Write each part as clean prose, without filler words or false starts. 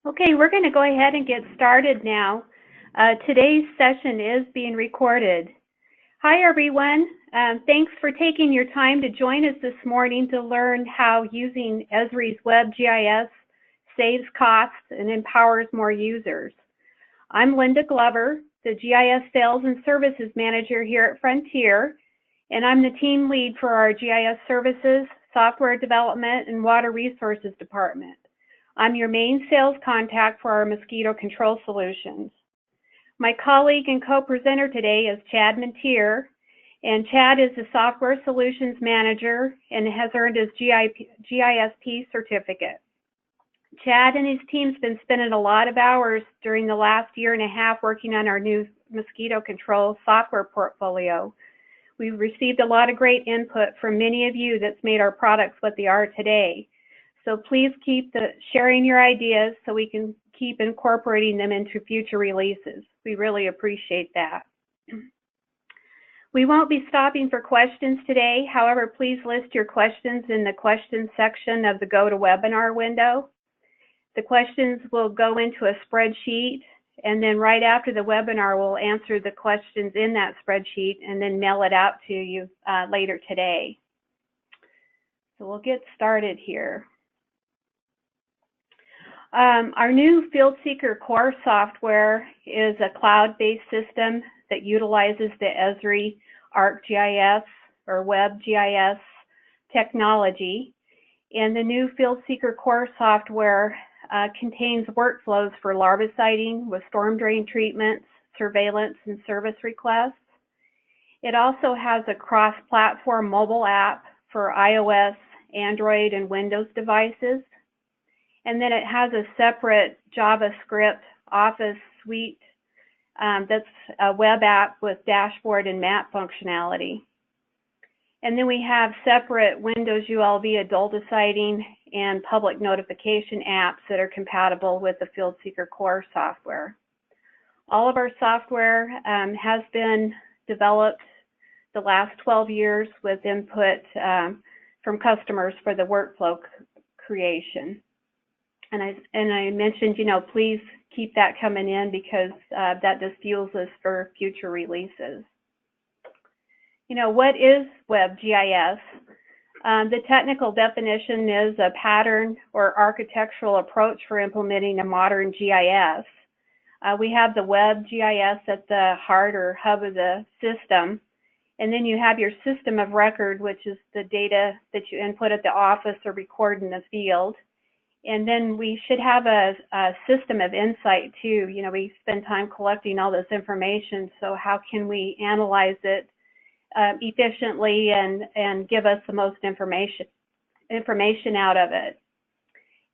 Okay, we're going to go ahead and get started now. Today's session is being recorded. Hi everyone, thanks for taking your time to join us this morning to learn how using Esri's Web GIS saves costs and empowers more users. I'm Linda Glover, the GIS Sales and Services Manager here at Frontier, and I'm the team lead for our GIS Services, Software Development, and Water Resources Department. I'm your main sales contact for our mosquito control solutions. My colleague and co-presenter today is Chad Montier, and Chad is the Software Solutions Manager and has earned his GISP certificate. Chad and his team's been spending a lot of hours during the last year and a half working on our new mosquito control software portfolio. We've received a lot of great input from many of you that's made our products what they are today. So please keep sharing your ideas so we can keep incorporating them into future releases. We really appreciate that. We won't be stopping for questions today. However, please list your questions in the questions section of the GoToWebinar window. The questions will go into a spreadsheet, and then right after the webinar, we'll answer the questions in that spreadsheet and then mail it out to you later today. So we'll get started here. Our new Fieldseeker Core software is a cloud-based system that utilizes the Esri ArcGIS or Web GIS technology. And the new Fieldseeker Core software contains workflows for larviciding with storm drain treatments, surveillance, and service requests. It also has a cross-platform mobile app for iOS, Android, and Windows devices. And then it has a separate JavaScript Office suite that's a web app with dashboard and map functionality. And then we have separate Windows ULV adulticiding and public notification apps that are compatible with the Fieldseeker Core software. All of our software has been developed the last 12 years with input from customers for the workflow creation. And I mentioned, please keep that coming in because that just fuels us for future releases. What is Web GIS? The technical definition is a pattern or architectural approach for implementing a modern GIS. We have the Web GIS at the heart or hub of the system. And then you have your system of record, which is the data that you input at the office or record in the field. And then we should have a system of insight too. We spend time collecting all this information, so how can we analyze it efficiently and give us the most information out of it?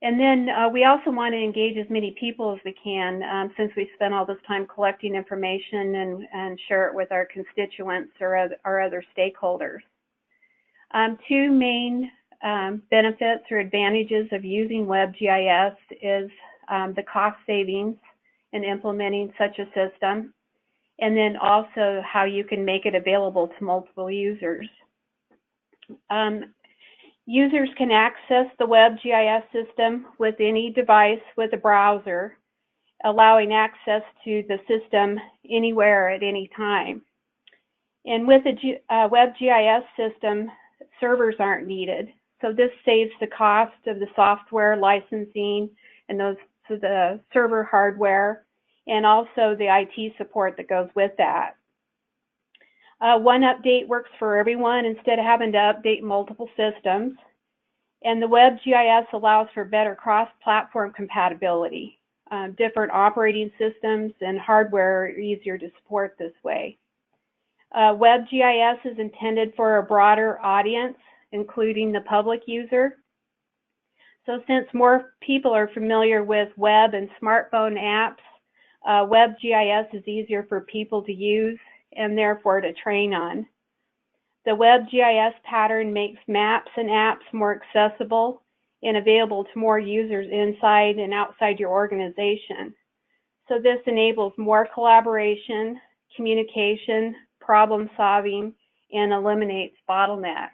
And then we also want to engage as many people as we can since we spend all this time collecting information and share it with our constituents or our other stakeholders. Two main benefits or advantages of using Web GIS is the cost savings in implementing such a system, and then also how you can make it available to multiple users. Users can access the Web GIS system with any device with a browser, allowing access to the system anywhere at any time. And with the Web GIS system, servers aren't needed. So this saves the cost of the software licensing and the server hardware and also the IT support that goes with that. One update works for everyone instead of having to update multiple systems. And the Web GIS allows for better cross-platform compatibility. Different operating systems and hardware are easier to support this way. Web GIS is intended for a broader audience, including the public user. So since more people are familiar with web and smartphone apps, Web GIS is easier for people to use and therefore to train on. The Web GIS pattern makes maps and apps more accessible and available to more users inside and outside your organization. So this enables more collaboration, communication, problem solving, and eliminates bottlenecks.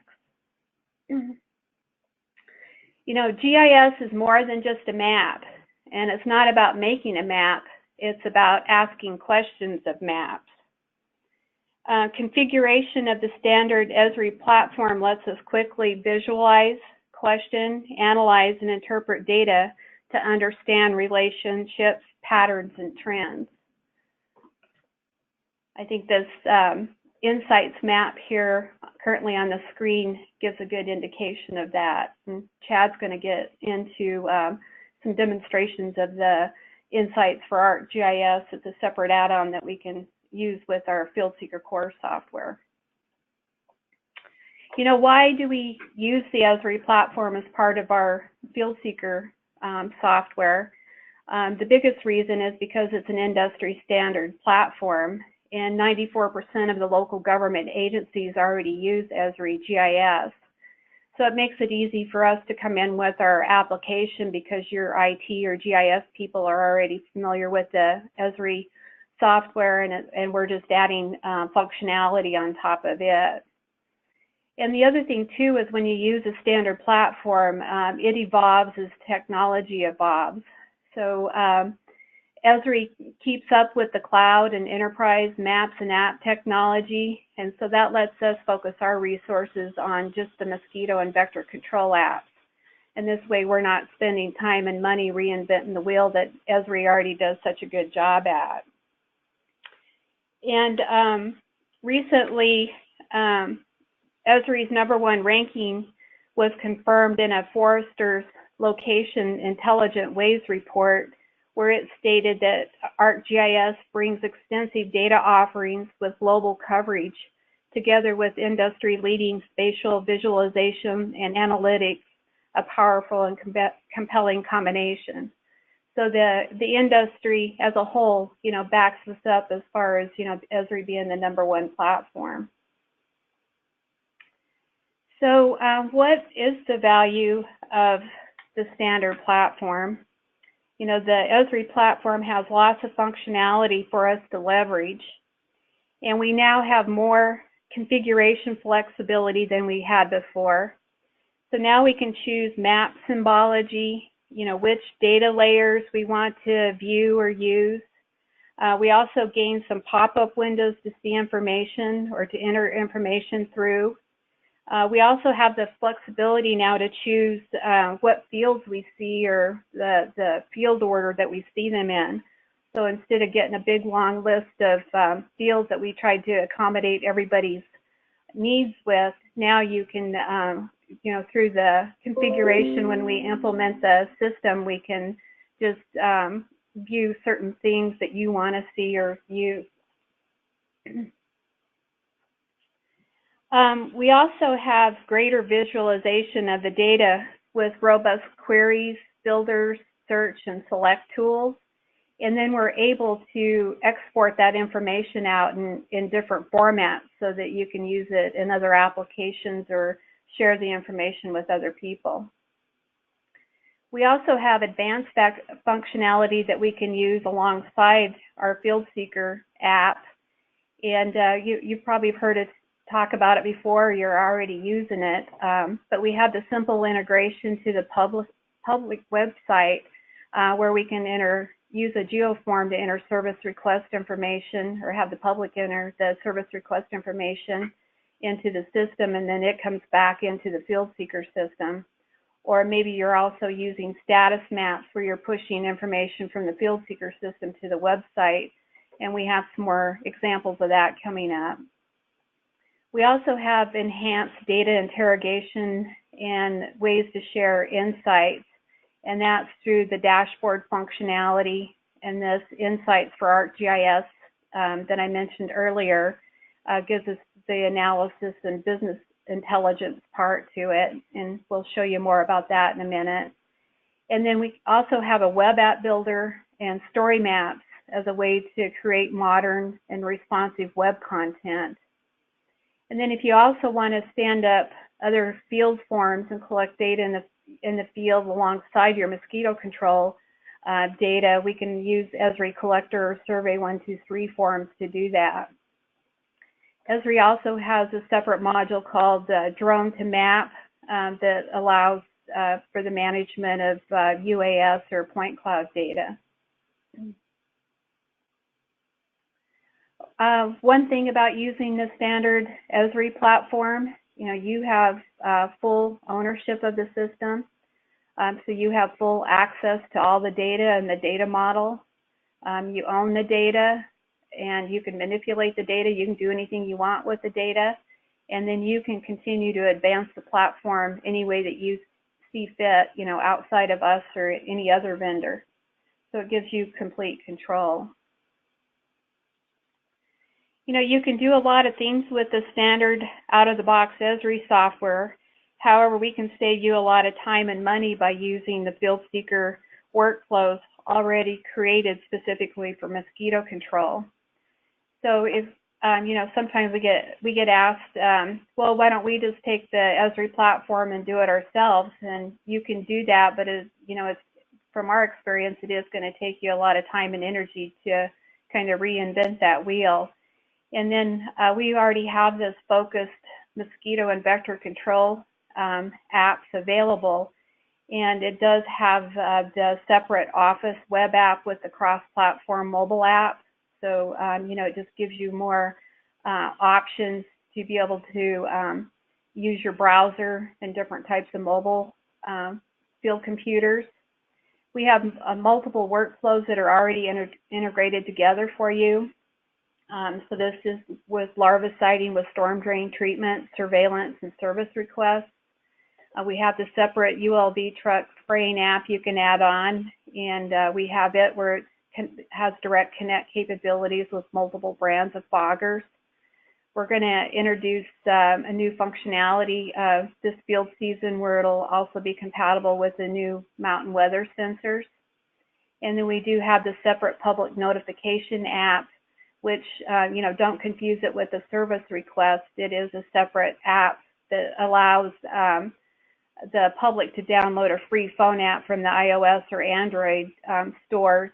GIS is more than just a map. And it's not about making a map, it's about asking questions of maps. Configuration of the standard Esri platform lets us quickly visualize, question, analyze, and interpret data to understand relationships, patterns, and trends. I think this insights map here currently on the screen gives a good indication of that. And Chad's going to get into some demonstrations of the insights for ArcGIS. It's a separate add-on that we can use with our Fieldseeker Core software. You know, why do we use the Esri platform as part of our Fieldseeker software? The biggest reason is because it's an industry standard platform, and 94% of the local government agencies already use Esri GIS. So it makes it easy for us to come in with our application because your IT or GIS people are already familiar with the Esri software, and we're just adding functionality on top of it. And the other thing too is when you use a standard platform, it evolves as technology evolves. So Esri keeps up with the cloud and enterprise maps and app technology, and so that lets us focus our resources on just the mosquito and vector control apps. And this way we're not spending time and money reinventing the wheel that Esri already does such a good job at. And recently, Esri's #1 ranking was confirmed in a Forrester's Location Intelligent Ways report, where it stated that ArcGIS brings extensive data offerings with global coverage, together with industry-leading spatial visualization and analytics, a powerful and compelling combination. So the industry as a whole, you know, backs us up as far as, you know, Esri being the #1 platform. So what is the value of the standard platform? You know, the Esri platform has lots of functionality for us to leverage, and we now have more configuration flexibility than we had before. So now we can choose map symbology, you know, which data layers we want to view or use. We also gain some pop-up windows to see information or to enter information through. We also have the flexibility now to choose what fields we see or the field order that we see them in. So instead of getting a big long list of fields that we tried to accommodate everybody's needs with, now you can, you know, through the configuration when we implement the system, we can just view certain things that you want to see or view. We also have greater visualization of the data with robust queries, filters, search, and select tools. And then we're able to export that information out in different formats so that you can use it in other applications or share the information with other people. We also have advanced functionality that we can use alongside our Fieldseeker app. And you've probably heard us talk about it before, you're already using it, but we have the simple integration to the public website where we can use a Geo Forum to enter service request information, or have the public enter the service request information into the system, and then it comes back into the Fieldseeker system. Or maybe you're also using status maps where you're pushing information from the Fieldseeker system to the website, and we have some more examples of that coming up. We also have enhanced data interrogation and ways to share insights, and that's through the dashboard functionality and this Insights for ArcGIS that I mentioned earlier gives us the analysis and business intelligence part to it, and we'll show you more about that in a minute. And then we also have a web app builder and story maps as a way to create modern and responsive web content. And then if you also want to stand up other field forms and collect data in the field alongside your mosquito control data, we can use Esri Collector or Survey 123 forms to do that. Esri also has a separate module called Drone to Map that allows for the management of UAS or point cloud data. One thing about using the standard Esri platform, you have full ownership of the system. So you have full access to all the data and the data model. You own the data, and you can manipulate the data. You can do anything you want with the data, and then you can continue to advance the platform any way that you see fit, outside of us or any other vendor. So it gives you complete control. You can do a lot of things with the standard out-of-the-box Esri software. However, we can save you a lot of time and money by using the Fieldseeker workflows already created specifically for mosquito control. So if sometimes we get asked, well, why don't we just take the Esri platform and do it ourselves? And you can do that, but it's from our experience, it is going to take you a lot of time and energy to kind of reinvent that wheel. And then we already have this focused mosquito and vector control apps available, and it does have the separate Office web app with the cross-platform mobile app. So it just gives you more options to be able to use your browser and different types of mobile field computers. We have multiple workflows that are already integrated together for you. So this is with larviciding, with storm drain treatment, surveillance, and service requests. We have the separate ULB truck spraying app you can add on, and we have it where it has direct connect capabilities with multiple brands of foggers. We're going to introduce a new functionality this field season where it'll also be compatible with the new mountain weather sensors. And then we do have the separate public notification app, which, don't confuse it with a service request. It is a separate app that allows the public to download a free phone app from the iOS or Android stores,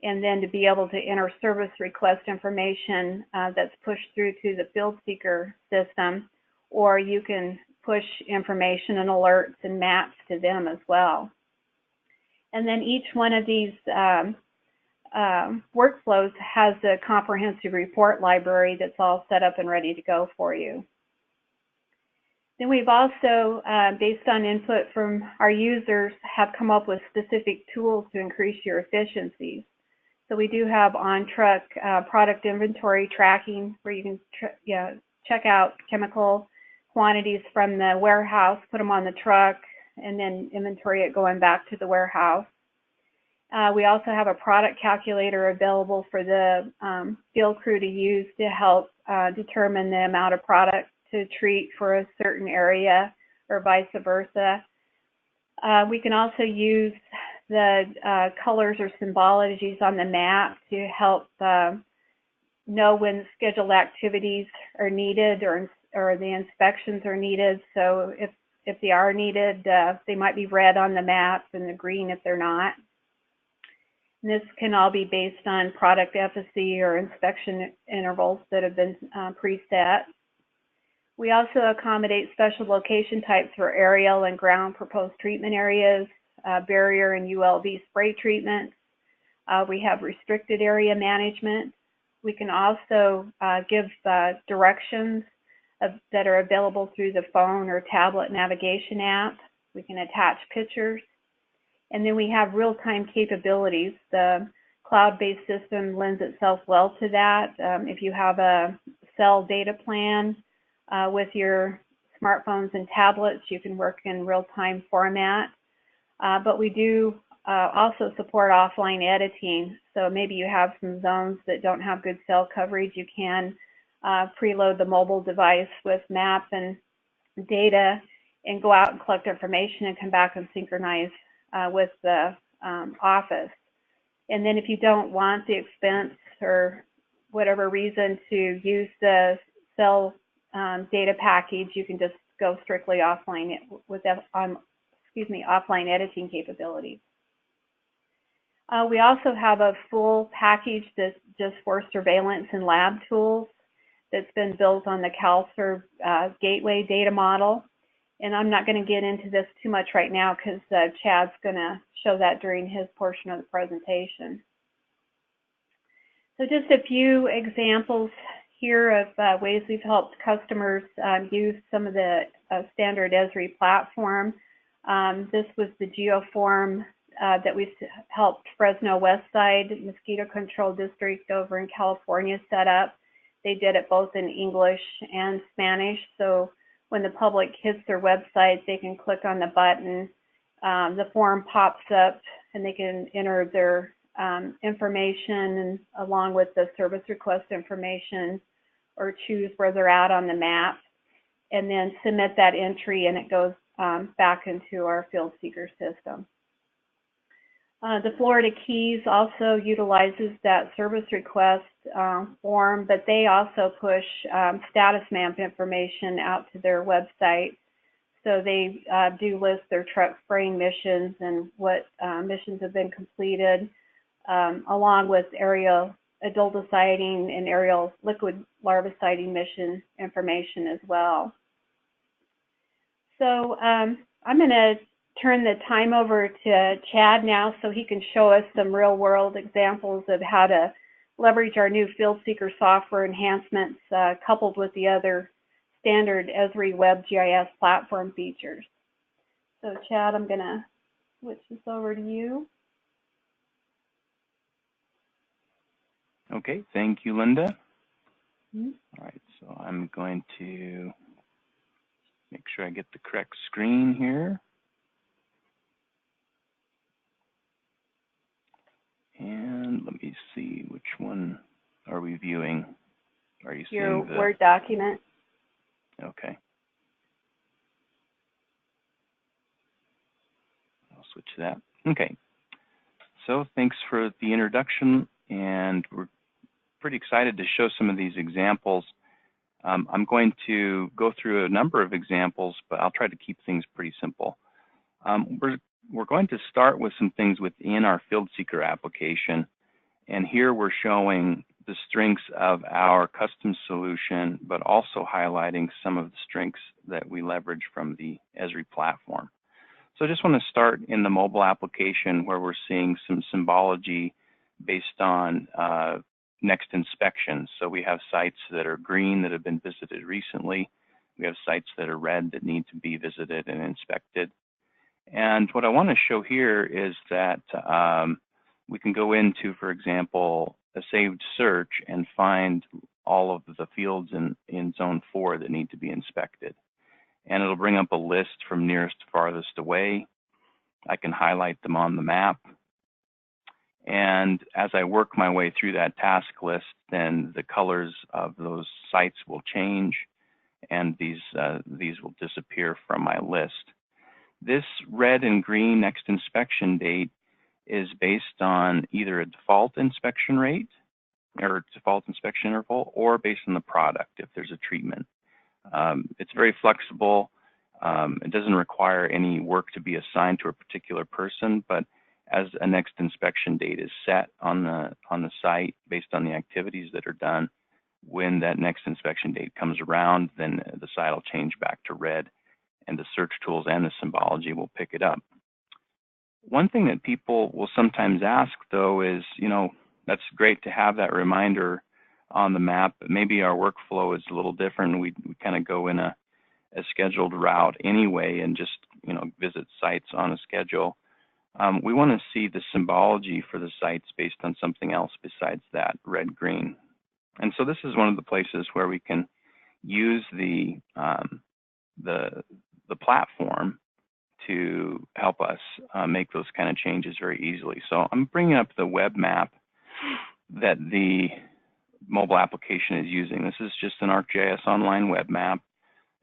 and then to be able to enter service request information that's pushed through to the Fieldseeker system, or you can push information and alerts and maps to them as well. And then each one of these workflows has a comprehensive report library that's all set up and ready to go for you. Then we've also, based on input from our users, have come up with specific tools to increase your efficiencies. So we do have on-truck product inventory tracking, where you can check out chemical quantities from the warehouse, put them on the truck, and then inventory it going back to the warehouse. We also have a product calculator available for the field crew to use to help determine the amount of product to treat for a certain area, or vice versa. We can also use the colors or symbologies on the map to help know when scheduled activities are needed, or the inspections are needed. So if they are needed, they might be red on the map and the green if they're not. And this can all be based on product efficacy or inspection intervals that have been preset. We also accommodate special location types for aerial and ground proposed treatment areas, barrier and ULV spray treatments. We have restricted area management. We can also give directions that are available through the phone or tablet navigation app. We can attach pictures. And then we have real-time capabilities. The cloud-based system lends itself well to that. If you have a cell data plan with your smartphones and tablets, you can work in real-time format. But we do also support offline editing. So maybe you have some zones that don't have good cell coverage. You can preload the mobile device with map and data and go out and collect information and come back and synchronize with the office. And then if you don't want the expense or whatever reason to use the cell data package, you can just go strictly offline with offline editing capabilities. We also have a full package that's just for surveillance and lab tools that's been built on the CalServe gateway data model. And I'm not going to get into this too much right now because Chad's going to show that during his portion of the presentation. So just a few examples here of ways we've helped customers use some of the standard Esri platform. This was the Geo Forum that we helped Fresno Westside Mosquito Control District over in California set up. They did it both in English and Spanish. So when the public hits their website, they can click on the button. The form pops up and they can enter their information and along with the service request information, or choose where they're at on the map, and then submit that entry, and it goes back into our Fieldseeker system. The Florida Keys also utilizes that service request form, but they also push status map information out to their website. So they do list their truck spraying missions and what missions have been completed, along with aerial adulticiding and aerial liquid larviciding mission information as well. So I'm going to turn the time over to Chad now so he can show us some real-world examples of how to leverage our new Fieldseeker software enhancements coupled with the other standard Esri Web GIS platform features. So Chad, I'm going to switch this over to you. Okay, thank you, Linda. All right, so I'm going to make sure I get the correct screen here. And let me see, which one are we viewing? Are you Your seeing the Word document? Okay. I'll switch to that. Okay. So thanks for the introduction, and we're pretty excited to show some of these examples. I'm going to go through a number of examples, but I'll try to keep things pretty simple. We're going to start with some things within our Fieldseeker application, and here we're showing the strengths of our custom solution, but also highlighting some of the strengths that we leverage from the Esri platform. So I just want to start in the mobile application where we're seeing some symbology based on next inspection. So we have sites that are green that have been visited recently. We have sites that are red that need to be visited and inspected. And what I want to show here is that we can go into, for example, a saved search and find all of the fields in zone 4 that need to be inspected. And it'll bring up a list from nearest to farthest away. I can highlight them on the map. And as I work my way through that task list, then the colors of those sites will change, and these will disappear from my list. This red and green next inspection date is based on either a default inspection rate or default inspection interval, or based on the product if there's a treatment. It's very flexible. It doesn't require any work to be assigned to a particular person, but as a next inspection date is set on the site based on the activities that are done, when that next inspection date comes around, then the site will change back to red, and the search tools and the symbology will pick it up. One thing that people will sometimes ask, though, is, that's great to have that reminder on the map, but maybe our workflow is a little different. We kind of go in a scheduled route anyway and just, visit sites on a schedule. We want to see the symbology for the sites based on something else besides that red-green. And so this is one of the places where we can use the platform to help us make those kind of changes very easily. So I'm bringing up the web map that the mobile application is using. This is just an ArcGIS online web map.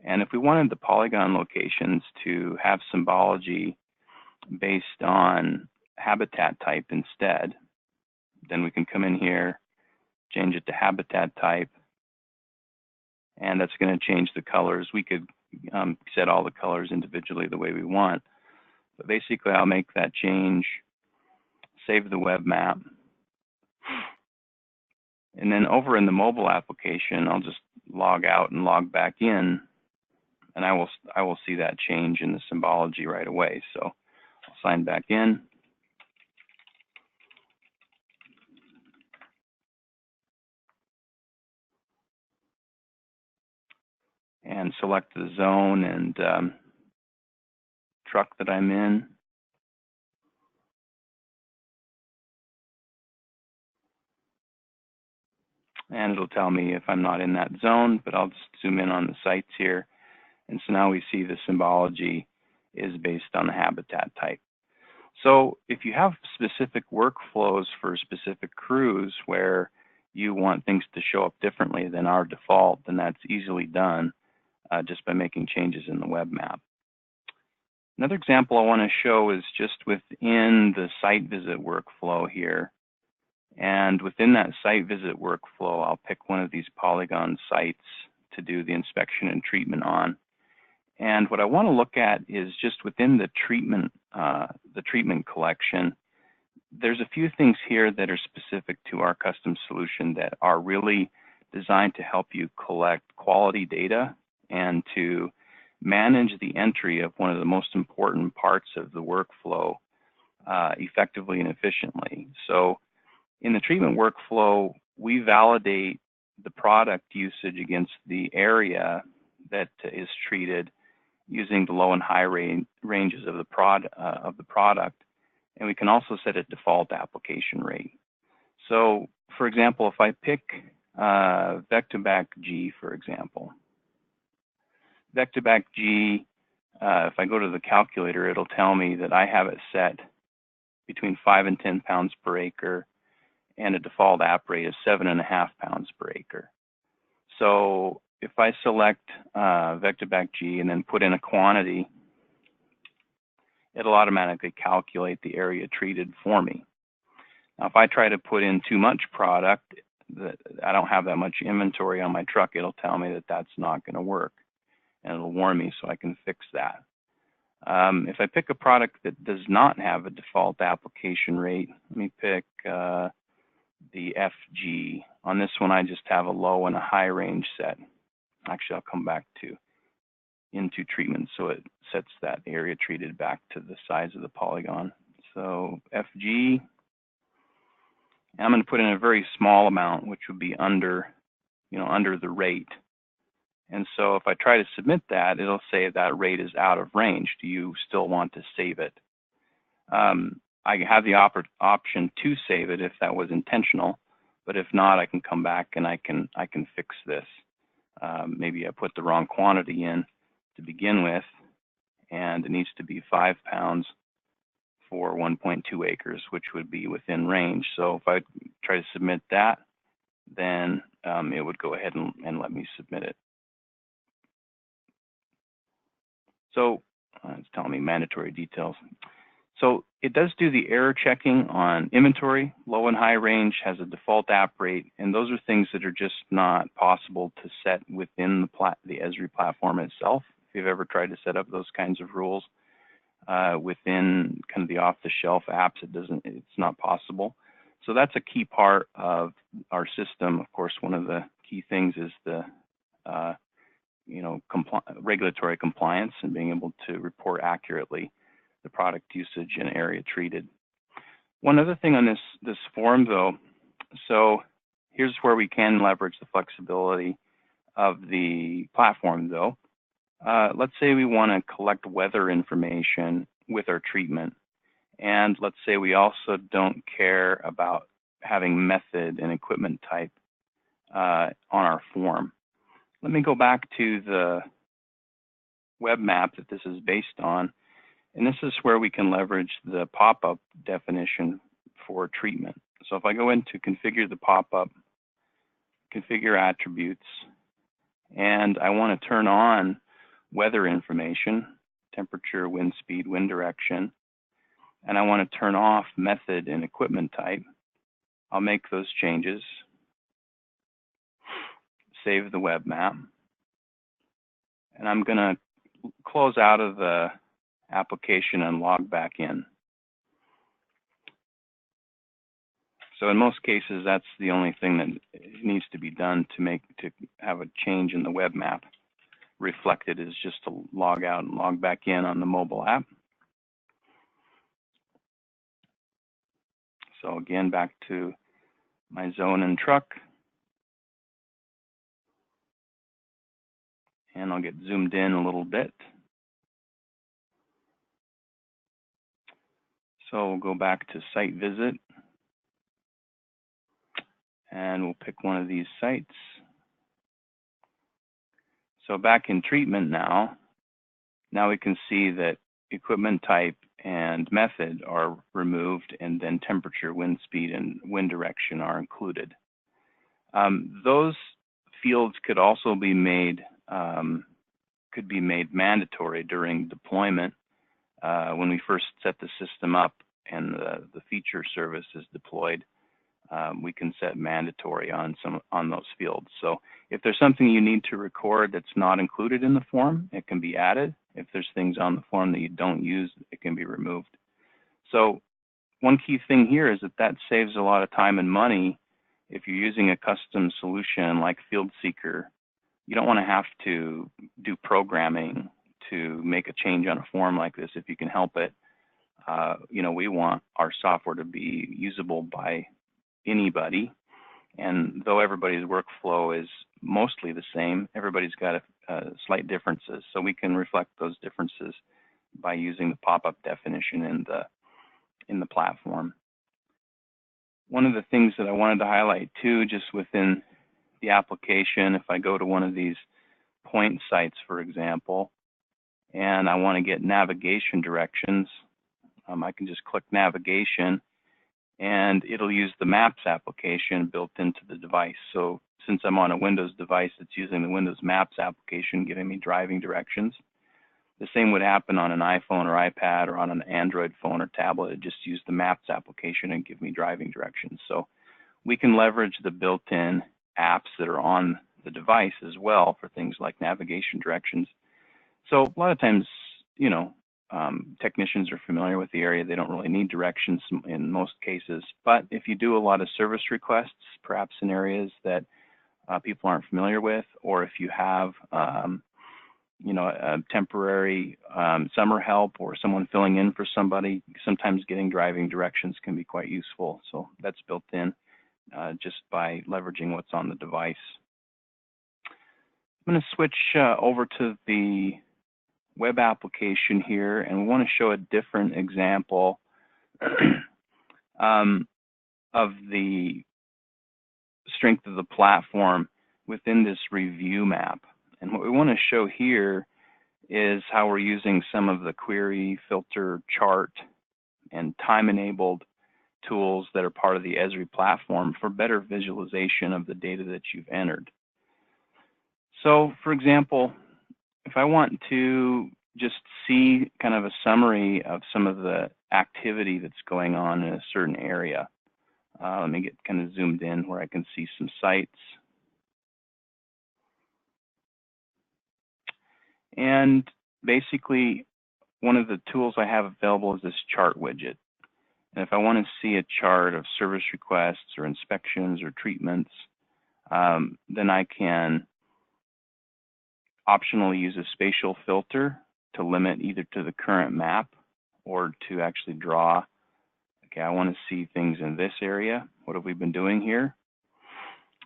And if we wanted the polygon locations to have symbology based on habitat type instead, then we can come in here, change it to habitat type, and that's going to change the colors. We could set all the colors individually the way we want, but basically I'll make that change, save the web map, and then over in the mobile application I'll just log out and log back in, and I will see that change in the Symbology right away. So I'll sign back in. And select the zone and truck that I'm in. And it'll tell me if I'm not in that zone, but I'll just zoom in on the sites here. And so now we see the Symbology is based on the habitat type. So if you have specific workflows for specific crews where you want things to show up differently than our default, then that's easily done just by making changes in the web map. Another example I want to show is just within the site visit workflow here. And within that site visit workflow, I'll pick one of these polygon sites to do the inspection and treatment on. And what I want to look at is just within the treatment collection, there's a few things here that are specific to our custom solution that are really designed to help you collect quality data and to manage the entry of one of the most important parts of the workflow effectively and efficiently. So in the treatment workflow, we validate the product usage against the area that is treated using the low and high ranges of the product, and we can also set a default application rate. So, for example, if I pick Vectorback G, for example, Vectorback G, if I go to the calculator, it'll tell me that I have it set between 5 and 10 pounds per acre, and a default app rate of 7.5 pounds per acre. So if I select Vectorback G and then put in a quantity, it'll automatically calculate the area treated for me. Now, if I try to put in too much product, I don't have that much inventory on my truck, it'll tell me that that's not going to work, and it'll warn me so I can fix that. If I pick a product that does not have a default application rate, let me pick the FG. On this one, I just have a low and a high range set. Actually, I'll come back to into treatment so it sets that area treated back to the size of the polygon. So FG, and I'm going to put in a very small amount, which would be under the rate. And so if I try to submit that, it'll say that rate is out of range. Do you still want to save it? I have the option to save it if that was intentional, but if not, I can come back and I can fix this. Maybe I put the wrong quantity in to begin with, and it needs to be 5 pounds for 1.2 acres, which would be within range. So if I try to submit that, then it would go ahead and let me submit it. So it's telling me mandatory details. So it does do the error checking on inventory, low and high range, has a default app rate, and those are things that are just not possible to set within the Esri platform itself. If you've ever tried to set up those kinds of rules within kind of the off-the-shelf apps, it's not possible. So that's a key part of our system. Of course, one of the key things is the regulatory compliance and being able to report accurately the product usage and area treated. One other thing on this form, though, so here's where we can leverage the flexibility of the platform, though. Let's say we want to collect weather information with our treatment, and let's say we also don't care about having method and equipment type on our form. Let me go back to the web map that this is based on. And this is where we can leverage the pop-up definition for treatment. So if I go into configure the pop-up, configure attributes, and I want to turn on weather information, temperature, wind speed, wind direction, and I want to turn off method and equipment type, I'll make those changes, save the web map, and I'm going to close out of the application and log back in. So in most cases, that's the only thing that needs to be done to have a change in the web map. reflected is just to log out and log back in on the mobile app. So again, back to my zone and truck. And I'll get zoomed in a little bit. So we'll go back to site visit. And we'll pick one of these sites. So back in treatment now we can see that equipment type and method are removed, and then temperature, wind speed, and wind direction are included. Those fields could also be made mandatory during deployment. When we first set the system up and the feature service is deployed, we can set mandatory on those fields. So if there's something you need to record that's not included in the form, it can be added. If there's things on the form that you don't use, it can be removed. So one key thing here is that saves a lot of time and money. If you're using a custom solution like Fieldseeker, you don't want to have to do programming to make a change on a form like this if you can help it. We want our software to be usable by anybody, and though everybody's workflow is mostly the same, everybody's got slight differences, so we can reflect those differences by using the pop-up definition in the platform. One of the things that I wanted to highlight too, just within the application, if I go to one of these point sites, for example, and I want to get navigation directions, I can just click navigation, and it'll use the Maps application built into the device. So since I'm on a Windows device, it's using the Windows Maps application, giving me driving directions. The same would happen on an iPhone or iPad or on an Android phone or tablet. It'd just use the Maps application and give me driving directions. So we can leverage the built-in apps that are on the device as well for things like navigation directions. So a lot of times, technicians are familiar with the area. They don't really need directions in most cases. But if you do a lot of service requests, perhaps in areas that people aren't familiar with, or if you have, a temporary summer help or someone filling in for somebody, sometimes getting driving directions can be quite useful. So that's built in just by leveraging what's on the device. I'm going to switch over to the web application here, and we want to show a different example of the strength of the platform within this review map. And what we want to show here is how we're using some of the query, filter, chart, and time-enabled tools that are part of the Esri platform for better visualization of the data that you've entered. So, for example, if I want to just see kind of a summary of some of the activity that's going on in a certain area, let me get kind of zoomed in where I can see some sites. And basically, one of the tools I have available is this chart widget. And if I want to see a chart of service requests or inspections or treatments, then I can optionally use a spatial filter to limit either to the current map or to actually draw, okay, I want to see things in this area. What have we been doing here?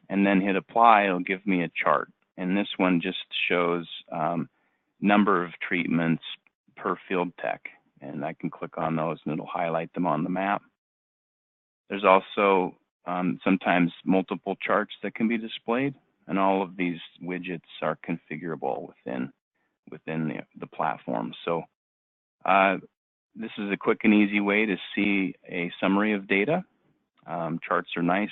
And then hit apply, it'll give me a chart. And this one just shows number of treatments per field tech. And I can click on those and it'll highlight them on the map. There's also sometimes multiple charts that can be displayed. And all of these widgets are configurable within the platform. So this is a quick and easy way to see a summary of data. Charts are nice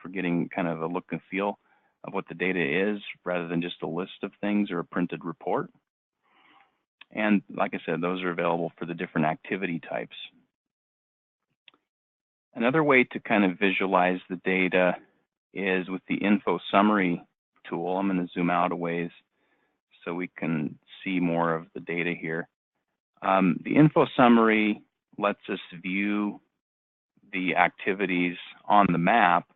for getting kind of a look and feel of what the data is rather than just a list of things or a printed report. And like I said, those are available for the different activity types. Another way to kind of visualize the data is with the info summary tool. I'm going to zoom out a ways so we can see more of the data here. The info summary lets us view the activities on the map,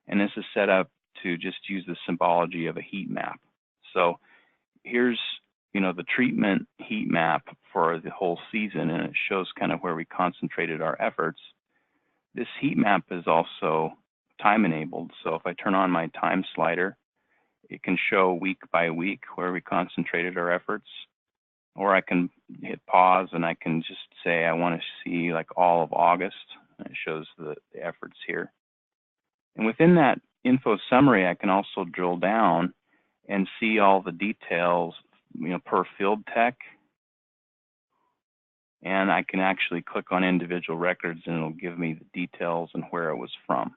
and this is set up to just use the symbology of a heat map. So here's the treatment heat map for the whole season, and it shows kind of where we concentrated our efforts. This heat map is also time enabled. So if I turn on my time slider, it can show week by week where we concentrated our efforts. Or I can hit pause and I can just say I want to see like all of August. And it shows the efforts here. And within that info summary, I can also drill down and see all the details, per field tech. And I can actually click on individual records and it'll give me the details and where it was from.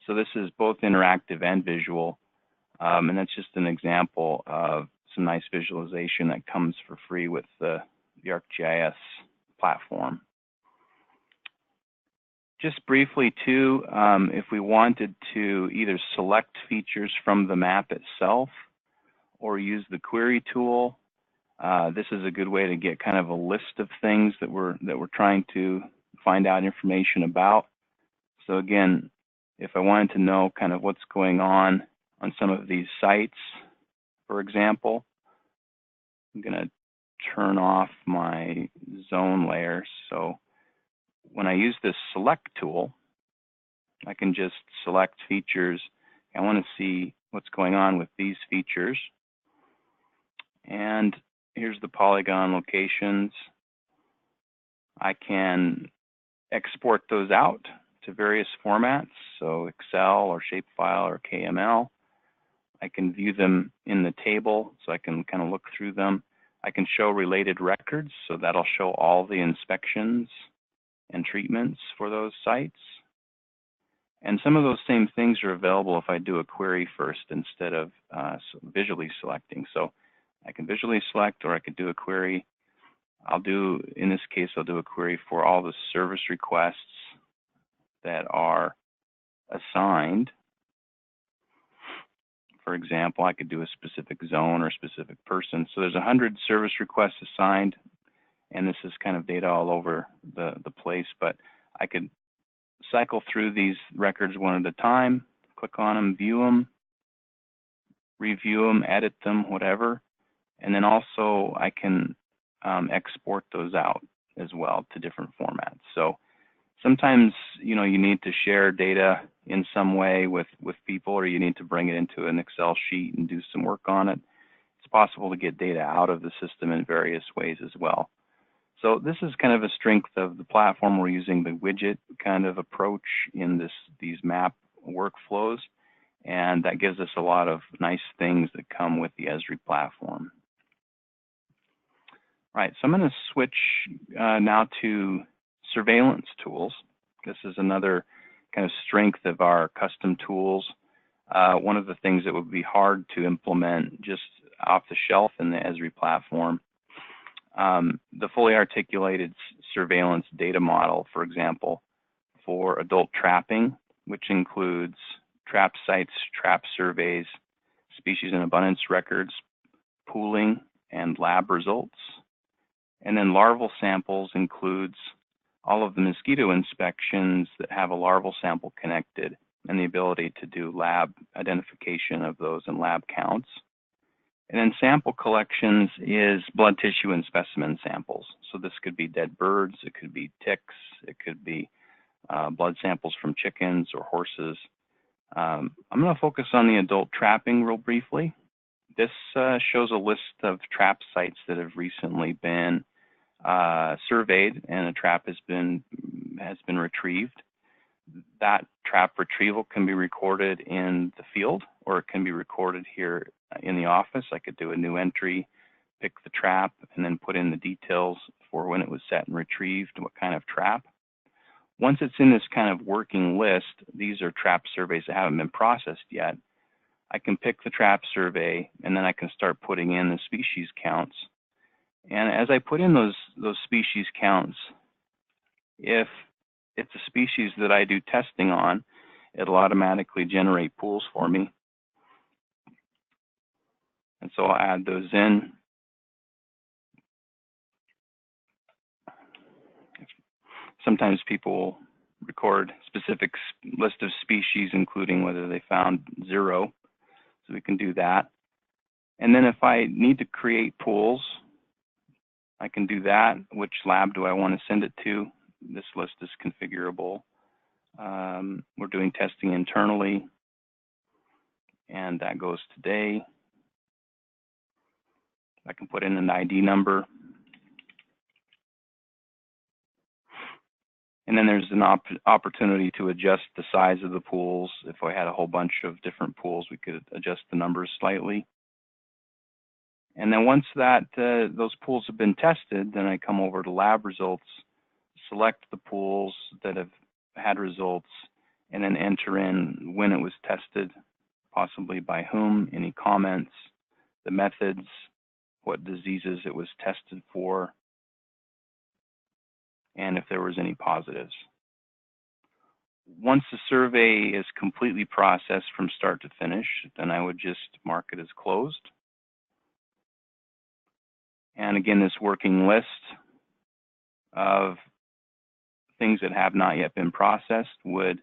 So this is both interactive and visual. And that's just an example of some nice visualization that comes for free with the ArcGIS platform. Just briefly too, if we wanted to either select features from the map itself or use the query tool, this is a good way to get kind of a list of things that we're trying to find out information about. So again, if I wanted to know kind of what's going on some of these sites, for example, I'm going to turn off my zone layer. So when I use this select tool, I can just select features. I want to see what's going on with these features. And here's the polygon locations. I can export those out to various formats, so Excel or shapefile or KML. I can view them in the table, so I can kind of look through them. I can show related records, so that'll show all the inspections and treatments for those sites. And some of those same things are available if I do a query first instead of visually selecting. So I can visually select, or I could do a query. In this case, I'll do a query for all the service requests that are assigned. For example, I could do a specific zone or specific person. So there's 100 service requests assigned, and this is kind of data all over the place, but I could cycle through these records one at a time, click on them, view them, review them, edit them, whatever. And then also I can export those out as well to different formats. So sometimes, you need to share data in some way with people, or you need to bring it into an Excel sheet and do some work on it. It's possible to get data out of the system in various ways as well. So this is kind of a strength of the platform. We're using the widget kind of approach in these map workflows, and that gives us a lot of nice things that come with the Esri platform. All right, so I'm going to switch now to surveillance tools. This is another kind of strength of our custom tools. One of the things that would be hard to implement just off the shelf in the Esri platform. The fully articulated surveillance data model, for example, for adult trapping, which includes trap sites, trap surveys, species and abundance records, pooling, and lab results. And then larval samples includes all of the mosquito inspections that have a larval sample connected, and the ability to do lab identification of those and lab counts. And then sample collections is blood tissue and specimen samples. So this could be dead birds, it could be ticks, it could be blood samples from chickens or horses. I'm going to focus on the adult trapping real briefly. This shows a list of trap sites that have recently been surveyed and a trap has been retrieved. That trap retrieval can be recorded in the field, or it can be recorded here in the office. I could do a new entry, pick the trap, and then put in the details for when it was set and retrieved, what kind of trap. Once it's in this kind of working list, these are trap surveys that haven't been processed yet. I can pick the trap survey, and then I can start putting in the species counts. And as I put in those species counts, if it's a species that I do testing on, it'll automatically generate pools for me. And so I'll add those in. Sometimes people record specific list of species, including whether they found 0. So we can do that. And then if I need to create pools, I can do that. Which lab do I want to send it to? This list is configurable. We're doing testing internally, and that goes today. I can put in an ID number. And then there's an opportunity to adjust the size of the pools. If I had a whole bunch of different pools, we could adjust the numbers slightly. And then once that those pools have been tested, then I come over to lab results, select the pools that have had results, and then enter in when it was tested, possibly by whom, any comments, the methods, what diseases it was tested for, and if there was any positives. Once the survey is completely processed from start to finish, then I would just mark it as closed. And again, this working list of things that have not yet been processed would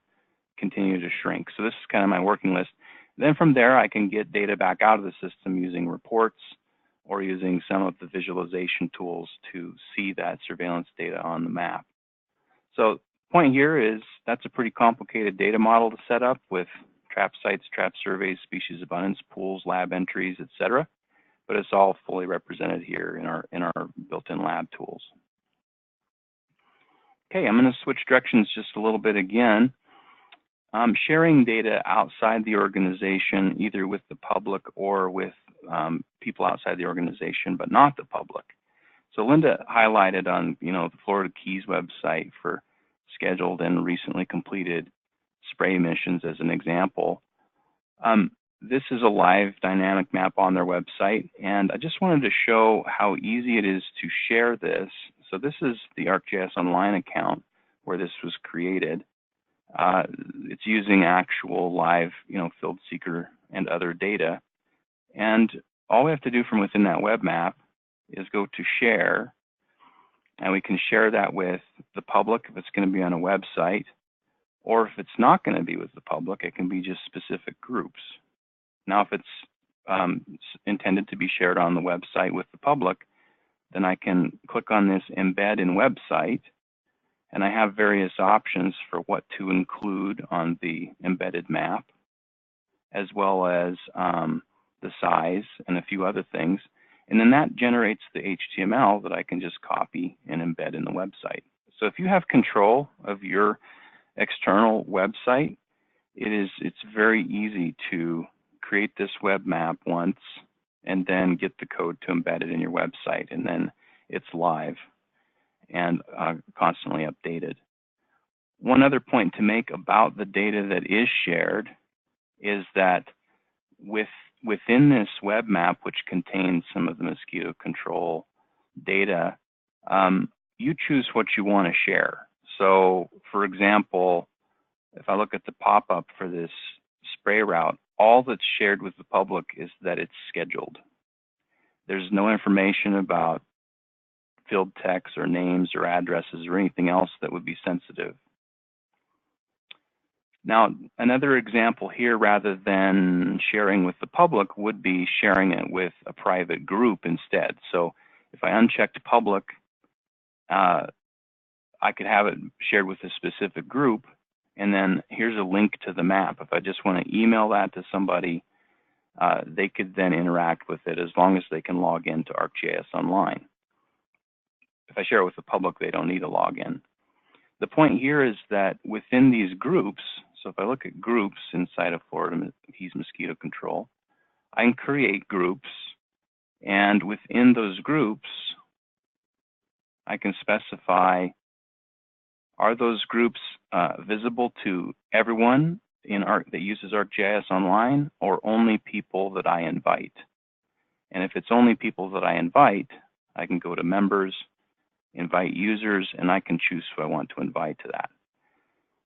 continue to shrink. So this is kind of my working list. Then from there, I can get data back out of the system using reports or using some of the visualization tools to see that surveillance data on the map. So point here is that's a pretty complicated data model to set up with trap sites, trap surveys, species abundance, pools, lab entries, etc. But it's all fully represented here in our built-in lab tools. Okay, I'm going to switch directions just a little bit again. Sharing data outside the organization, either with the public or with people outside the organization, but not the public. So Linda highlighted on the Florida Keys website for scheduled and recently completed spray missions as an example. This is a live dynamic map on their website, and I just wanted to show how easy it is to share this. So this is the ArcGIS Online account where this was created. It's using actual live, Fieldseeker and other data. And all we have to do from within that web map is go to share, and we can share that with the public if it's going to be on a website, or if it's not going to be with the public, it can be just specific groups. Now, if it's intended to be shared on the website with the public, then I can click on this embed in website, and I have various options for what to include on the embedded map, as well as the size and a few other things. And then that generates the HTML that I can just copy and embed in the website. So if you have control of your external website, it's very easy to create this web map once and then get the code to embed it in your website, and then it's live and constantly updated. One other point to make about the data that is shared is that within this web map, which contains some of the mosquito control data, you choose what you want to share. So, for example, if I look at the pop-up for this spray route, all that's shared with the public is that it's scheduled. There's no information about field text or names or addresses or anything else that would be sensitive. Now, another example here, rather than sharing with the public, would be sharing it with a private group instead. So if I unchecked public, I could have it shared with a specific group, and then here's a link to the map. If I just want to email that to somebody, they could then interact with it as long as they can log in to ArcGIS Online. If I share it with the public, they don't need a login. The point here is that within these groups, so if I look at groups inside of Florida Keys Mosquito Control, I can create groups, and within those groups, I can specify, are those groups visible to everyone that uses ArcGIS Online, or only people that I invite? And if it's only people that I invite, I can go to members, invite users, and I can choose who I want to invite to that.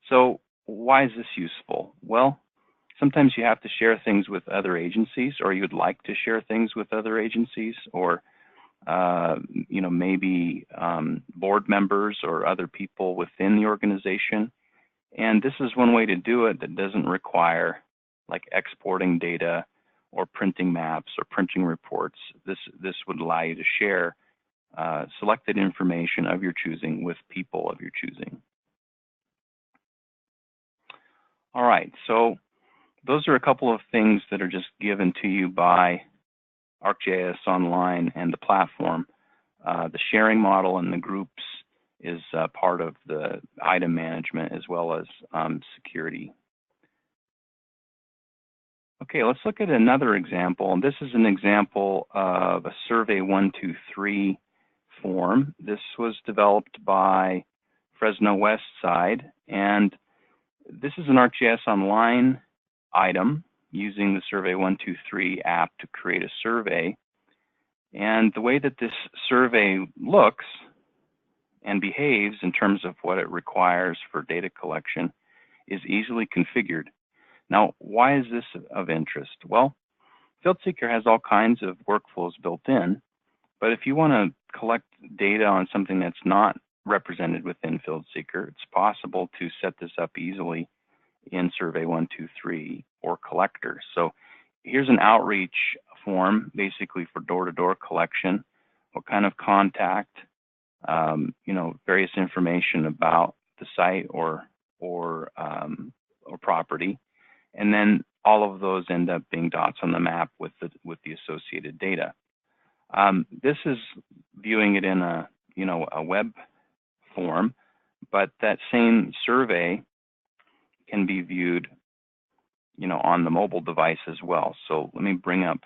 So why is this useful? Well, sometimes you have to share things with other agencies, or you'd like to share things with other agencies, or maybe board members or other people within the organization. And this is one way to do it that doesn't require like exporting data or printing maps or printing reports. This would allow you to share selected information of your choosing with people of your choosing. All right, so those are a couple of things that are just given to you by ArcGIS Online and the platform. The sharing model and the groups is part of the item management as well as security. Okay, let's look at another example. And this is an example of a Survey 123 form. This was developed by Fresno West Side, and this is an ArcGIS Online item using the Survey 123 app to create a survey. And the way that this survey looks and behaves in terms of what it requires for data collection is easily configured. Now, why is this of interest? Well, Fieldseeker has all kinds of workflows built in, but if you want to collect data on something that's not represented within Fieldseeker, it's possible to set this up easily in Survey 123 or Collector. So here's an outreach form, basically for door-to-door collection. What kind of contact, various information about the site or property, and then all of those end up being dots on the map with the associated data. This is viewing it in a web form, but that same survey can be viewed on the mobile device as well. So let me bring up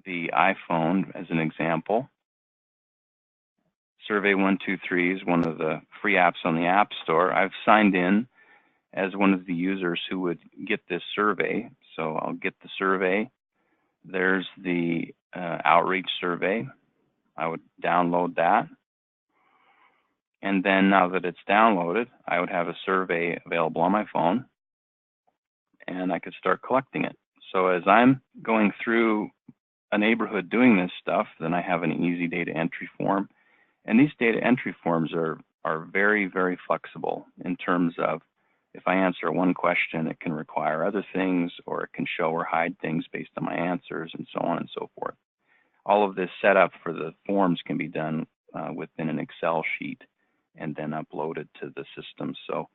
the iPhone as an example. Survey 123 is one of the free apps on the App Store. I've signed in as one of the users who would get this survey. So I'll get the survey. There's the outreach survey. I would download that. And then now that it's downloaded, I would have a survey available on my phone, and I could start collecting it. So as I'm going through a neighborhood doing this stuff, then I have an easy data entry form. And these data entry forms are very, very flexible in terms of if I answer one question, it can require other things, or it can show or hide things based on my answers, and so on and so forth. All of this setup for the forms can be done within an Excel sheet and then uploaded to the system. So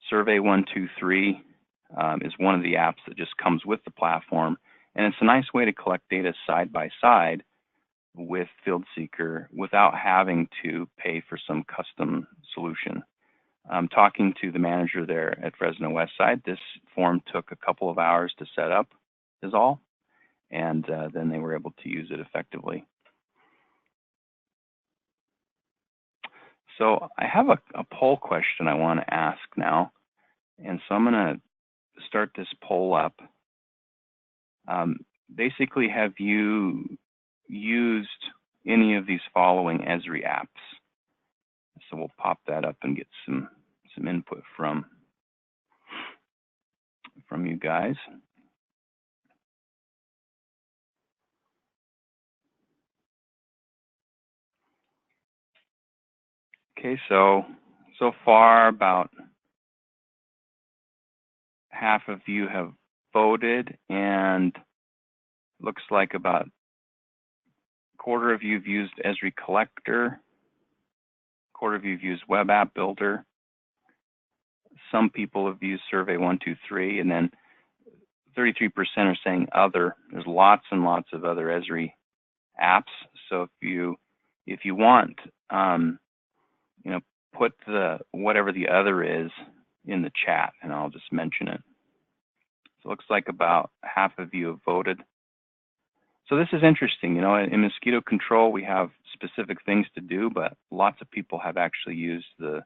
Survey 123 is one of the apps that just comes with the platform, and it's a nice way to collect data side by side with Fieldseeker without having to pay for some custom solution. Talking to the manager there at Fresno West Side, this form took a couple of hours to set up is all, and then they were able to use it effectively. So I have a poll question I want to ask now, and so I'm going to start this poll up. Basically, have you used any of these following Esri apps? So we'll pop that up and get some input from you guys. Okay, so far about half of you have voted, and looks like about a quarter of you have used Esri Collector, a quarter of you have used Web App Builder. Some people have used Survey 123, and then 33% are saying other. There's lots and lots of other Esri apps. So if you want, put whatever the other is in the chat, and I'll just mention it. So it looks like about half of you have voted. So this is interesting. In mosquito control, we have specific things to do, but lots of people have actually used the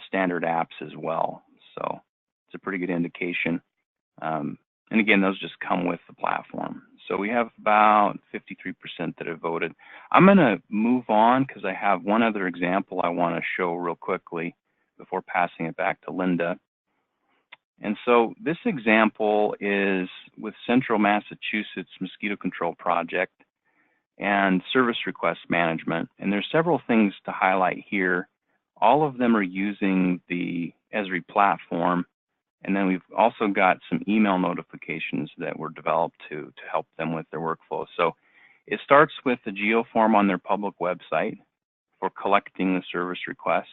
standard apps as well. So it's a pretty good indication. And again, those just come with the platform. So we have about 53% that have voted. I'm going to move on because I have one other example I want to show real quickly before passing it back to Linda. And so this example is with Central Massachusetts Mosquito Control Project and service request management. And there's several things to highlight here. All of them are using the Esri platform, And then we've also got some email notifications that were developed to help them with their workflow. So it starts with the Geo Forum on their public website for collecting the service requests.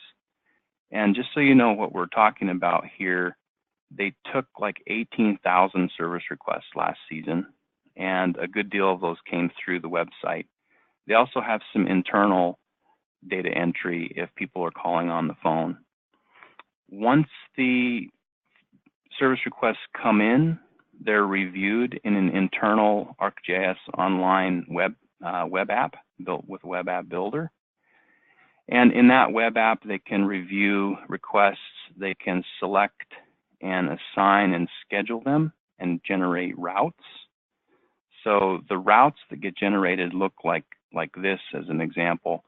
And just so you know what we're talking about here, they took like 18,000 service requests last season, and a good deal of those came through the website. They also have some internal data entry if people are calling on the phone. Once the service requests come in, they're reviewed in an internal ArcGIS online web app built with Web App Builder. And in that web app, they can review requests, they can select and assign and schedule them and generate routes. So the routes that get generated look like this as an example.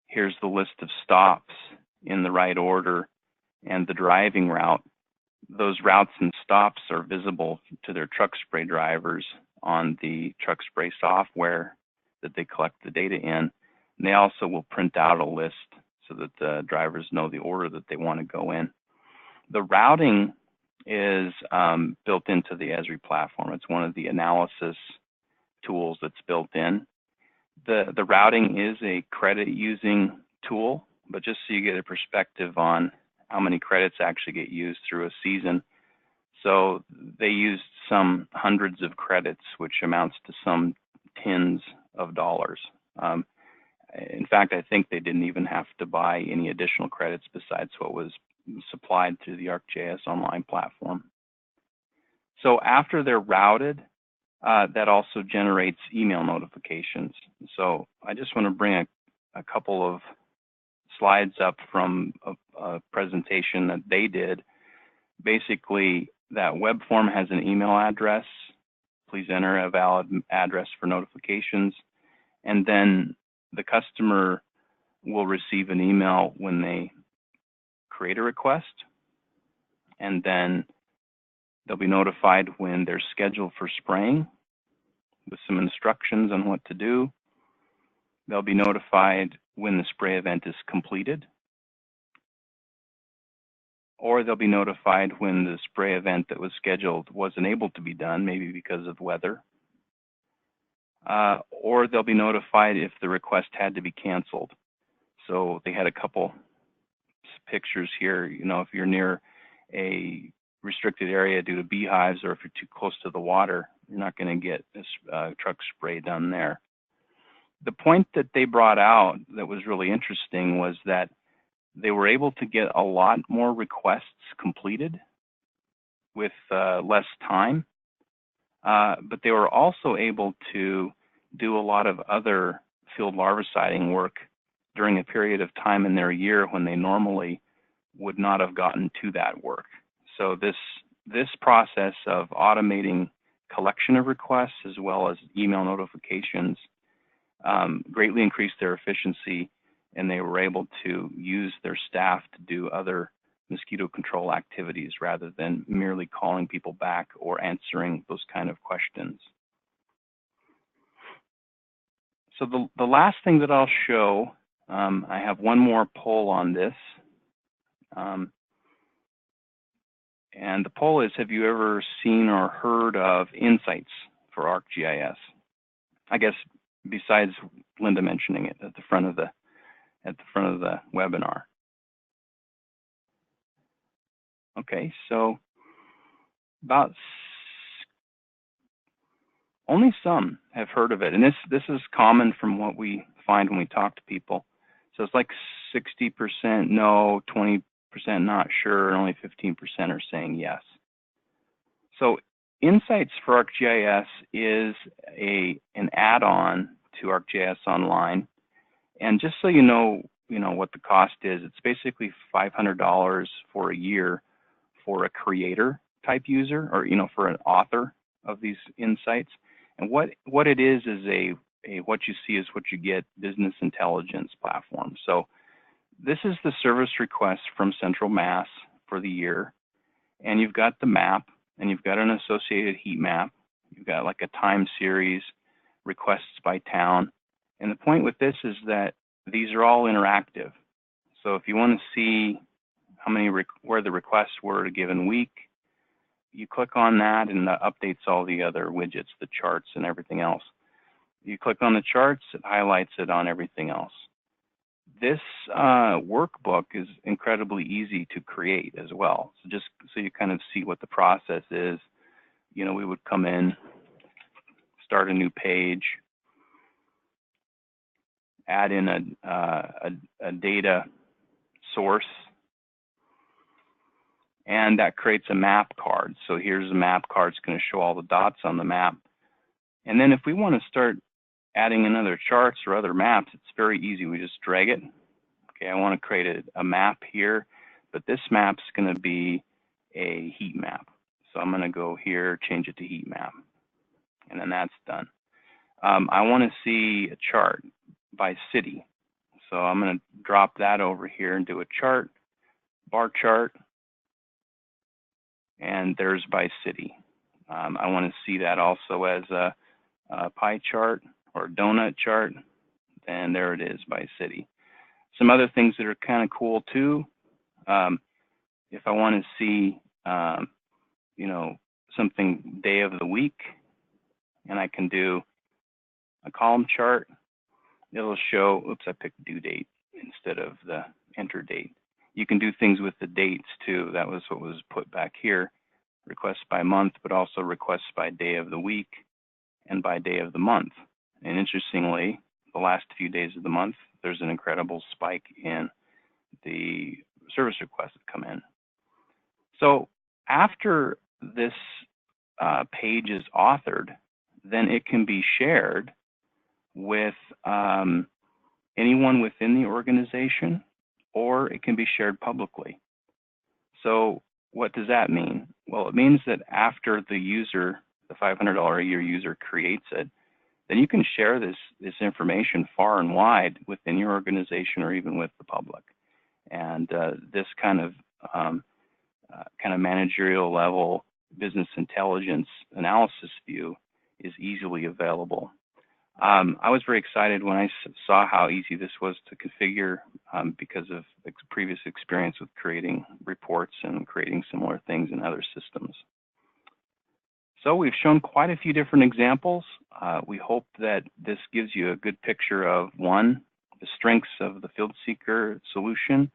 Here's the list of stops in the right order and the driving route. Those routes and stops are visible to their truck spray drivers on the truck spray software that they collect the data in. And they also will print out a list so that the drivers know the order that they want to go in. The routing is built into the Esri platform. It's one of the analysis tools that's built in. The routing is a credit using tool, but just so you get a perspective on how many credits actually get used through a season. So they used some hundreds of credits, which amounts to some tens of dollars. In fact, I think they didn't even have to buy any additional credits besides what was supplied through the ArcGIS online platform. So after they're routed, that also generates email notifications. So I just want to bring a couple of slides up from a presentation that they did. Basically, that web form has an email address. Please enter a valid address for notifications. And then the customer will receive an email when they create a request. And then they'll be notified when they're scheduled for spraying with some instructions on what to do. They'll be notified when the spray event is completed, or they'll be notified when the spray event that was scheduled wasn't able to be done, maybe because of weather, or they'll be notified if the request had to be canceled. So they had a couple pictures here. You know, if you're near a restricted area due to beehives, or if you're too close to the water, you're not going to get this truck spray done there. The point that they brought out that was really interesting was that they were able to get a lot more requests completed with less time, but they were also able to do a lot of other field larviciding work during a period of time in their year when they normally would not have gotten to that work. So this process of automating collection of requests as well as email notifications greatly increased their efficiency, and they were able to use their staff to do other mosquito control activities rather than merely calling people back or answering those kind of questions. So the last thing that I'll show, I have one more poll on this. And the poll is, have you ever seen or heard of insights for ArcGIS? I guess besides Linda mentioning it at the front of the webinar. Okay, so only some have heard of it, and this is common from what we find when we talk to people. So it's like 60% no, 20% not sure, and only 15% are saying yes. So Insights for ArcGIS is an add-on to ArcGIS Online, and just so you know what the cost is, it's basically $500 for a year for a creator type user, or for an author of these insights. And what it is a what you see is what you get business intelligence platform. So this is the service request from Central Mass for the year, and you've got the map, and you've got an associated heat map. You've got like a time series, requests by town. And the point with this is that these are all interactive. So if you want to see how many where the requests were a given week, you click on that and it updates all the other widgets, the charts and everything else. You click on the charts, it highlights it on everything else. This workbook is incredibly easy to create as well. So just so you kind of see what the process is, you know, we would come in, start a new page, add in a data source, and that creates a map card. So here's a map card. It's going to show all the dots on the map. And then if we want to start adding in other charts or other maps, it's very easy. We just drag it. Okay, I want to create a map here, but this map's going to be a heat map. So I'm going to go here, change it to heat map, and then that's done. I want to see a chart by city. So I'm going to drop that over here and do a chart, bar chart, and there's by city. I want to see that also as a pie chart or donut chart, and there it is by city. Some other things that are kind of cool too, if I want to see, you know, something day of the week, and I can do a column chart, it'll show, oops, I picked due date instead of the enter date. You can do things with the dates too. That was what was put back here, requests by month, but also requests by day of the week and by day of the month. And interestingly, the last few days of the month, there's an incredible spike in the service requests that come in. So after this page is authored, then it can be shared with anyone within the organization, or it can be shared publicly. So what does that mean? Well, it means that after the user, the $500 a year user creates it, then you can share this information far and wide within your organization or even with the public. And this kind of managerial level business intelligence analysis view is easily available. I was very excited when I saw how easy this was to configure because of previous experience with creating reports and creating similar things in other systems. So we've shown quite a few different examples. We hope that this gives you a good picture of, one, the strengths of the Fieldseeker solution,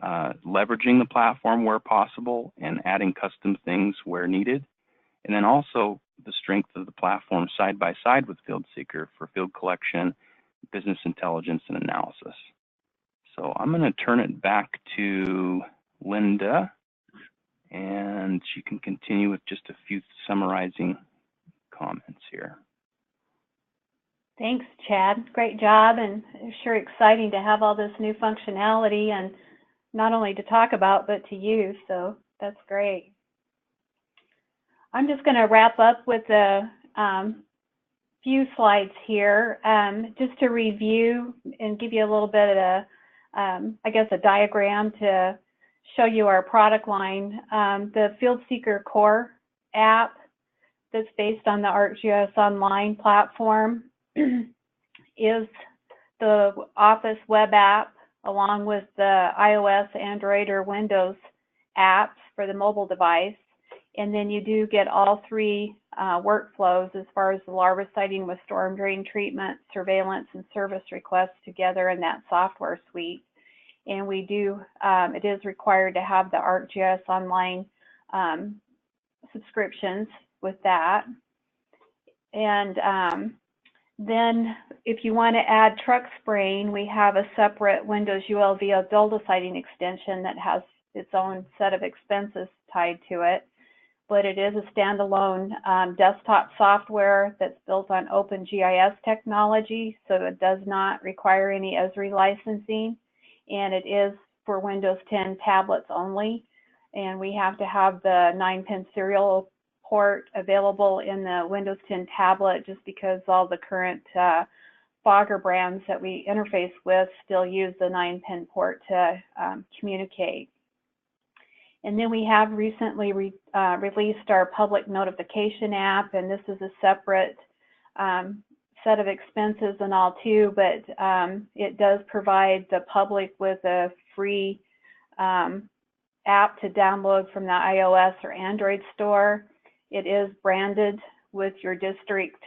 leveraging the platform where possible and adding custom things where needed, and then also the strength of the platform side by side with Fieldseeker for field collection, business intelligence, and analysis. So I'm going to turn it back to Linda, and she can continue with just a few summarizing comments here. Thanks, Chad. Great job, and sure exciting to have all this new functionality and not only to talk about, but to use, so that's great. I'm just going to wrap up with a few slides here, just to review and give you a little bit of a, I guess, a diagram to show you our product line. The Fieldseeker Core app that's based on the ArcGIS Online platform is the Office web app along with the iOS, Android, or Windows apps for the mobile device. And then you do get all three workflows as far as the larviciding with storm drain treatment, surveillance, and service requests together in that software suite. And we do, it is required to have the ArcGIS Online subscriptions with that. And then if you want to add truck spraying, we have a separate Windows ULV build deciding extension that has its own set of expenses tied to it. But it is a standalone desktop software that's built on OpenGIS technology, so it does not require any Esri licensing, and it is for Windows 10 tablets only. And we have to have the 9-pin serial port available in the Windows 10 tablet just because all the current Fogger brands that we interface with still use the 9-pin port to communicate. And then we have recently released our public notification app, and this is a separate set of expenses and all too, but it does provide the public with a free app to download from the iOS or Android store. It is branded with your district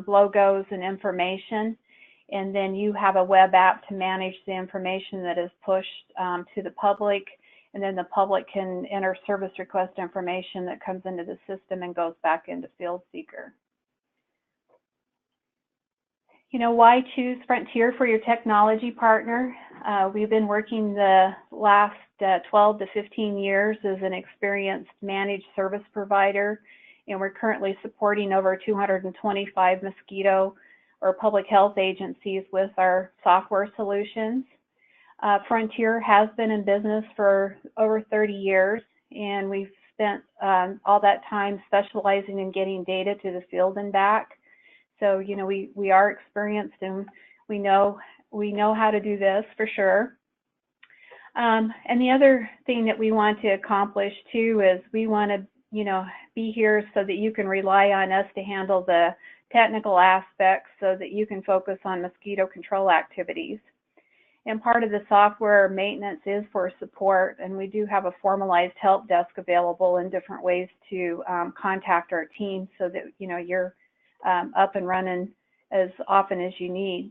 logos and information. And then you have a web app to manage the information that is pushed to the public. And then the public can enter service request information that comes into the system and goes back into Fieldseeker. You know, why choose Frontier for your technology partner? We've been working the last 12 to 15 years as an experienced managed service provider, and we're currently supporting over 225 mosquito or public health agencies with our software solutions. Frontier has been in business for over 30 years, and we've spent all that time specializing in getting data to the field and back. So, you know, we are experienced and we know how to do this for sure. And the other thing that we want to accomplish too is we want to, you know, be here so that you can rely on us to handle the technical aspects so that you can focus on mosquito control activities. And part of the software maintenance is for support, and we do have a formalized help desk available in different ways to contact our team so that, you know, you're up and running as often as you need.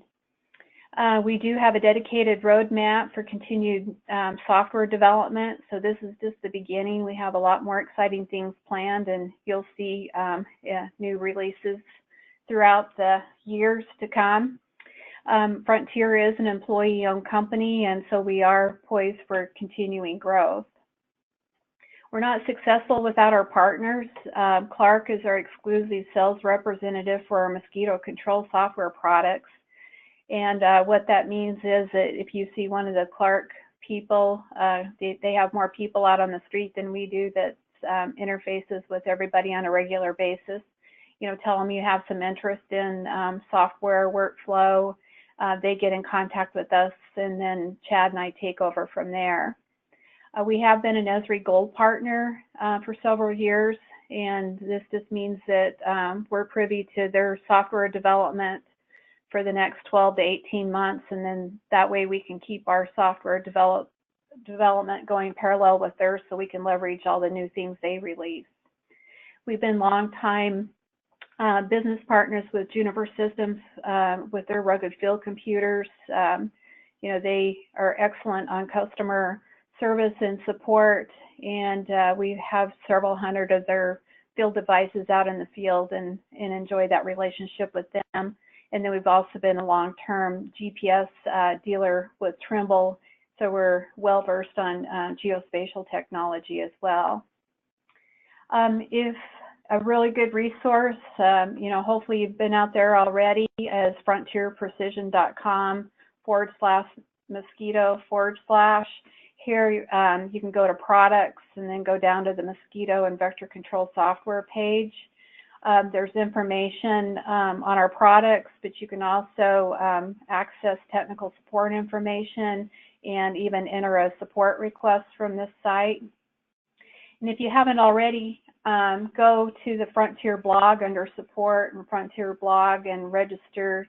We do have a dedicated roadmap for continued software development. So this is just the beginning. We have a lot more exciting things planned, and you'll see new releases throughout the years to come. Frontier is an employee-owned company, and so we are poised for continuing growth. We're not successful without our partners. Clark is our exclusive sales representative for our mosquito control software products. And what that means is that if you see one of the Clark people, they have more people out on the street than we do that interfaces with everybody on a regular basis. You know, tell them you have some interest in software workflow. They get in contact with us, and then Chad and I take over from there. We have been an Esri Gold partner for several years, and this just means that we're privy to their software development for the next 12 to 18 months, and then that way we can keep our software development going parallel with theirs so we can leverage all the new things they release. We've been long-time business partners with Juniper Systems with their rugged field computers. You know, they are excellent on customer service and support, and we have several hundred of their field devices out in the field and enjoy that relationship with them. And then we've also been a long-term GPS dealer with Trimble, so we're well-versed on geospatial technology as well. If a really good resource, you know, hopefully you've been out there already, as frontierprecision.com/mosquito/. Here you can go to products and then go down to the mosquito and vector control software page. There's information on our products, but you can also access technical support information and even enter a support request from this site. And if you haven't already, go to the Frontier blog under support and Frontier blog and register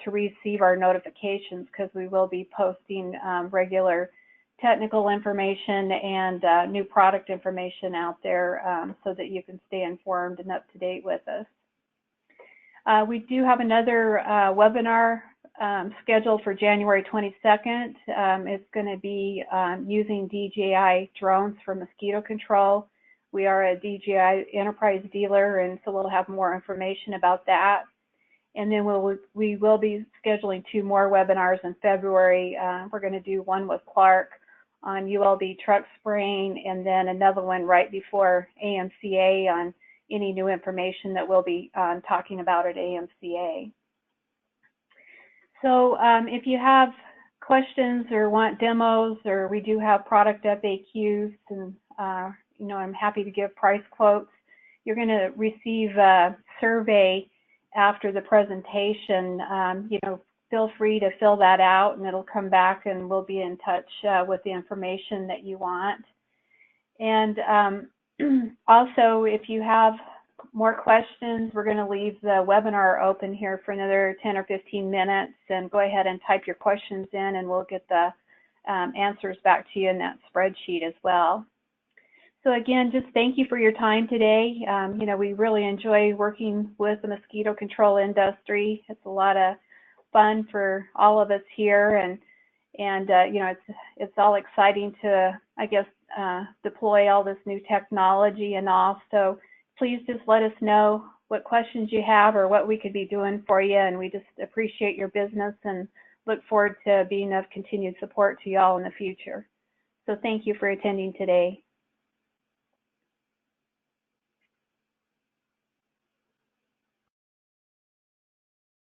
to receive our notifications, because we will be posting regular technical information and new product information out there so that you can stay informed and up to date with us. We do have another webinar scheduled for January 22nd. It's going to be using DJI drones for mosquito control. We are a DJI enterprise dealer, and so we'll have more information about that. And then we will be scheduling 2 more webinars in February. We're going to do one with Clark on ULB truck spraying, and then another one right before AMCA on any new information that we'll be talking about at AMCA. So if you have questions or want demos, or we do have product FAQs, and you know, I'm happy to give price quotes. You're going to receive a survey after the presentation. You know, feel free to fill that out, and it'll come back, and we'll be in touch with the information that you want. And also, if you have more questions, we're going to leave the webinar open here for another 10 or 15 minutes, and go ahead and type your questions in, and we'll get the answers back to you in that spreadsheet as well. So again, just thank you for your time today. You know, we really enjoy working with the mosquito control industry. It's a lot of fun for all of us here, and you know, it's all exciting to, I guess, deploy all this new technology and all. So please just let us know what questions you have or what we could be doing for you, and we just appreciate your business and look forward to being of continued support to y'all in the future. So thank you for attending today.